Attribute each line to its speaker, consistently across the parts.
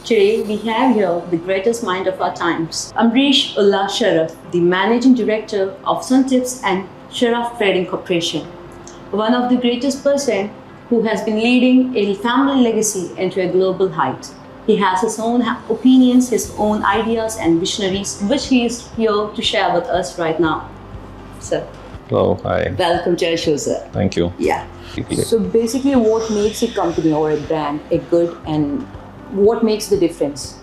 Speaker 1: Today we have here the greatest mind of our times, Ambarish Saraf, the Managing Director of Suntips and Saraf Trading Corporation. One of the greatest person who has been leading a family legacy into a global height. He has his own opinions, his own ideas and visionaries, which he is here to share with us right now. Sir.
Speaker 2: Hello, hi.
Speaker 1: Welcome to our show, sir.
Speaker 2: Thank you.
Speaker 1: Yeah. So basically, what makes a company or a brand a good, and what makes the difference?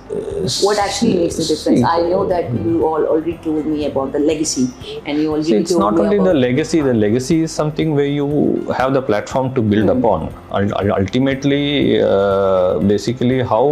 Speaker 1: What actually makes the difference? I know that you all already told me about the legacy, and you already
Speaker 2: It's
Speaker 1: told
Speaker 2: not
Speaker 1: me
Speaker 2: only
Speaker 1: about
Speaker 2: the legacy. The legacy is something where you have the platform to build upon. Ultimately, basically, how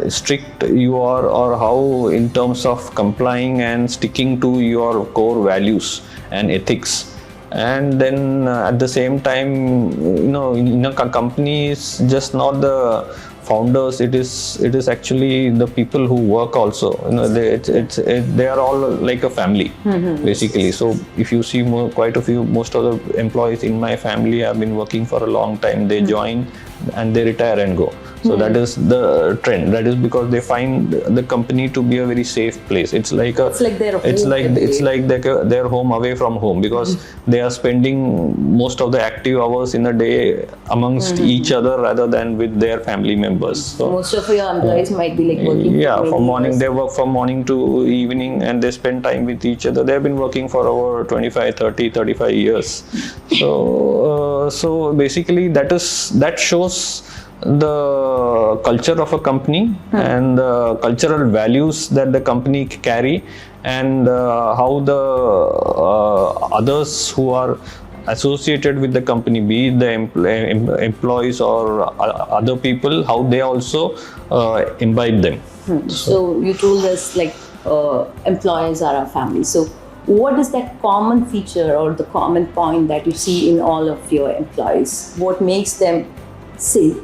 Speaker 2: strict you are, or how in terms of complying and sticking to your core values and ethics. And then at the same time, in a company, it's just not the founders, it is actually the people who work also. They are all like a family, basically. So if you see most of the employees in my family have been working for a long time. They join and they retire and go. So that is the trend. That is because they find the company to be a very safe place. It's like
Speaker 1: their home.
Speaker 2: It's like their home away from home, because they are spending most of the active hours in a day amongst each other rather than with their family members. So
Speaker 1: most of your employees might be like working.
Speaker 2: From morning they work from morning to evening, and they spend time with each other. They have been working for over 25, 30, 35 years. So basically that shows the culture of a company and the cultural values that the company carry, and how the others who are associated with the company, be it the employees or other people, how they also imbibe them.
Speaker 1: So you told us like employees are our family. So what is that common feature or the common point that you see in all of your employees? What makes them safe?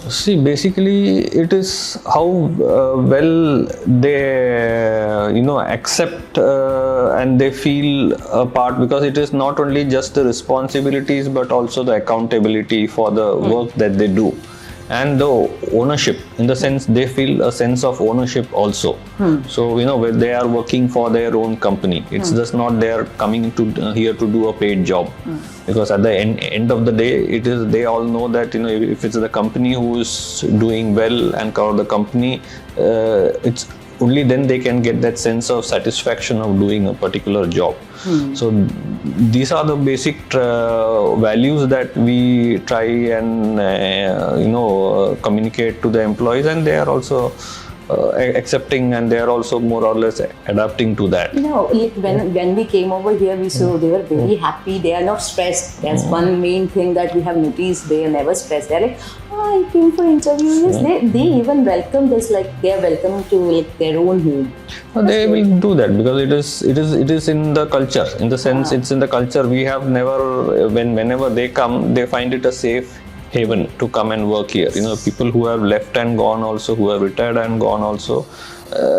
Speaker 2: See, basically, it is how well they, accept and they feel a part, because it is not only just the responsibilities but also the accountability for the work that they do, and the ownership, in the sense they feel a sense of ownership also. So where they are working for their own company, it's just not they are coming to here to do a paid job. Because at the end of the day, they all know that if it's the company who is doing well and cover the company, it's only then they can get that sense of satisfaction of doing a particular job. So these are the basic values that we try and communicate to the employees, and they are also accepting, and they are also more or less adapting to that.
Speaker 1: Like when we came over here, we saw they were very happy. They are not stressed. That's one main thing that we have noticed. They are never stressed. They're like, I came for interviews. They even welcome this, like they are welcome to like their own home.
Speaker 2: They will do that because it is in the culture. In the sense, it's in the culture. We have never, whenever they come, they find it a safe haven to come and work here. People who have left and gone also, who have retired and gone also,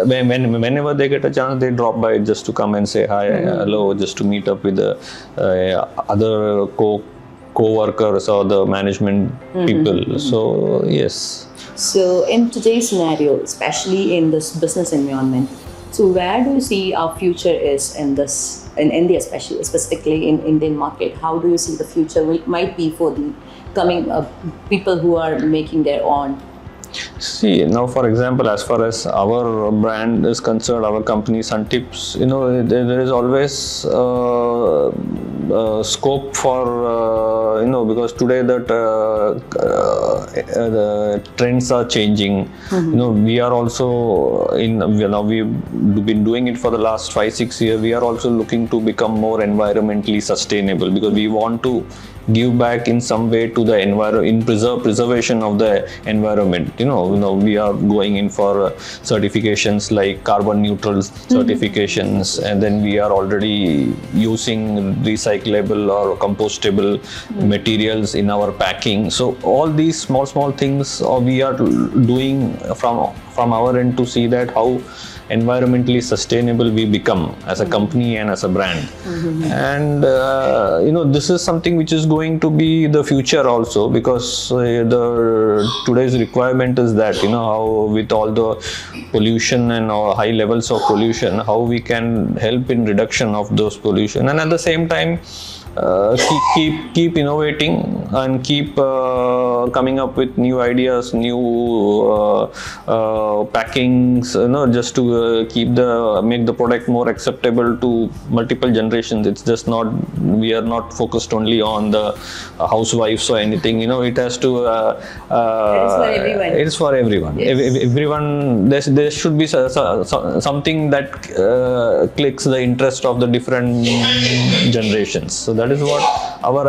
Speaker 2: whenever they get a chance, they drop by just to come and say hi, hello, just to meet up with the other co-workers or the management people. So yes.
Speaker 1: So in today's scenario, especially in this business environment, so where do you see our future is in this, in India, specifically in Indian market? How do you see the future might be for the coming people who are making their own?
Speaker 2: See, now for example, as far as our brand is concerned, our company Suntips, there is always scope for, because today the trends are changing. We are also we've been doing it for the last 5-6 years. We are also looking to become more environmentally sustainable, because we want to give back in some way to the environment, in preservation of the environment. We are going in for certifications like carbon neutral certifications, and then we are already using recyclable or compostable materials in our packing. So all these small things we are doing from our end to see that how environmentally sustainable we become as a company and as a brand. And this is something which is going going to be the future also, because the today's requirement is that, how with all the pollution and high levels of pollution, how we can help in reduction of those pollution, and at the same time keep innovating and keep coming up with new ideas, new packings, just to make the product more acceptable to multiple generations. It's just not, we are not focused only on the housewives or anything. It has to. It's for everyone.
Speaker 1: Yes.
Speaker 2: Everyone. There should be something that clicks the interest of the different generations. So that is what our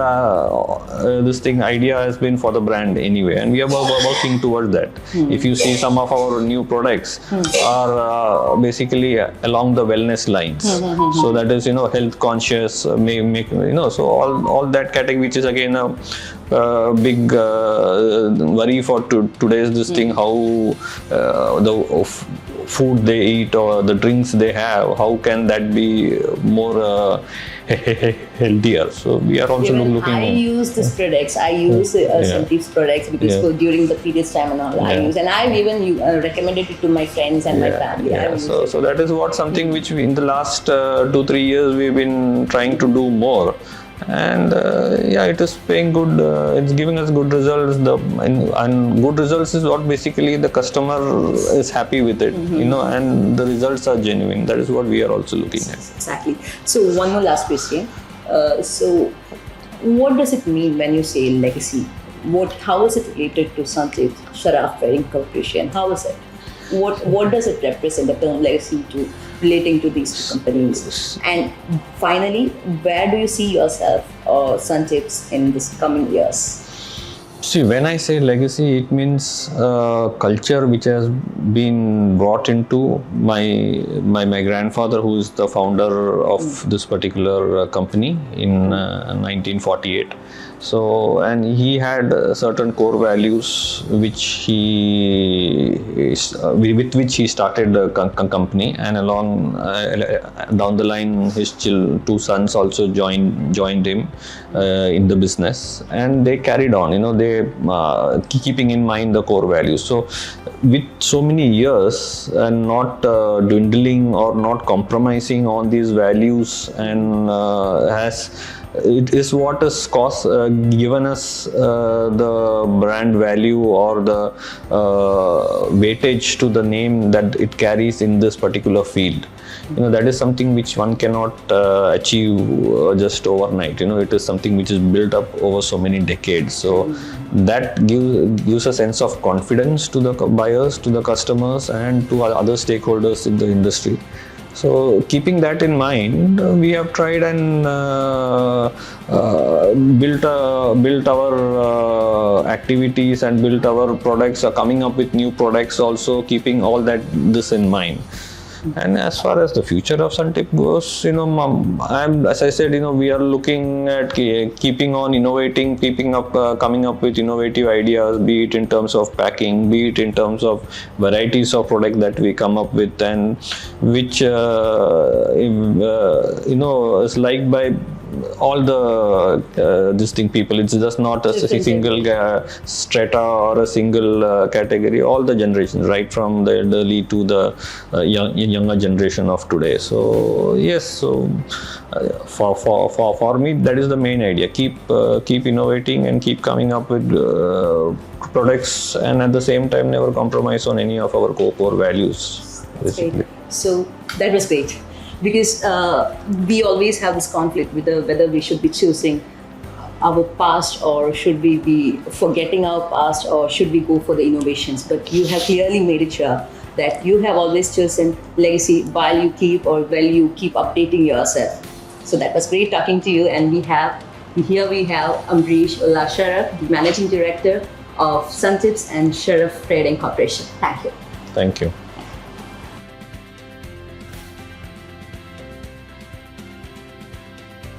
Speaker 2: this thing idea has been for the brand anyway, and we are working towards that. If you see, some of our new products are basically along the wellness lines. So that is, health conscious, so all that category, which is again a big worry for today's this thing, how the food they eat or the drinks they have, how can that be more healthier. So we are also looking.
Speaker 1: I use these products. I use Suntips products because during the periods time and all I use, and I've even recommended it to my friends and my family.
Speaker 2: So that is what something which we, in the last 2-3 years we've been trying to do more. And it is paying good, it's giving us good results. And good results is what basically the customer is happy with it, and the results are genuine. That is what we are also looking at.
Speaker 1: Exactly. So one more last question. So what does it mean when you say legacy? How is it related to Suntips Saraf Trading Corporation? How is it? What does it represent, the term legacy, to relating to these two companies? And finally, where do you see yourself or Suntips in this coming years?
Speaker 2: See, when I say legacy, it means culture which has been brought into my grandfather, who is the founder of this particular company in 1948. So, and he had certain core values with which he started the company, and along down the line his two sons also joined him in the business, and they carried on, they keeping in mind the core values. So with so many years and not dwindling or not compromising on these values, and it is what has given us the brand value or the weightage to the name that it carries in this particular field. That is something which one cannot achieve just overnight. It is something which is built up over so many decades. So that gives a sense of confidence to the buyers, to the customers, and to other stakeholders in the industry. So keeping that in mind, we have tried and built our activities and built our products, coming up with new products also, keeping all this in mind. And as far as the future of Suntips goes, as I said, we are looking at keeping on innovating, coming up with innovative ideas, be it in terms of packing, be it in terms of varieties of product that we come up with, and which is liked by all the distinct people. It's just not a single strata or a single category. All the generations, right from the elderly to the younger generation of today. So yes, so for me, that is the main idea. Keep innovating and keep coming up with products, and at the same time never compromise on any of our core values. Basically.
Speaker 1: So that was great. Because we always have this conflict with whether we should be choosing our past, or should we be forgetting our past, or should we go for the innovations. But you have clearly made it sure that you have always chosen legacy while you keep updating yourself. So that was great talking to you. And we have Ambarish Saraf, the Managing Director of Suntips and Saraf Trading Corporation. Thank you.
Speaker 2: Thank you.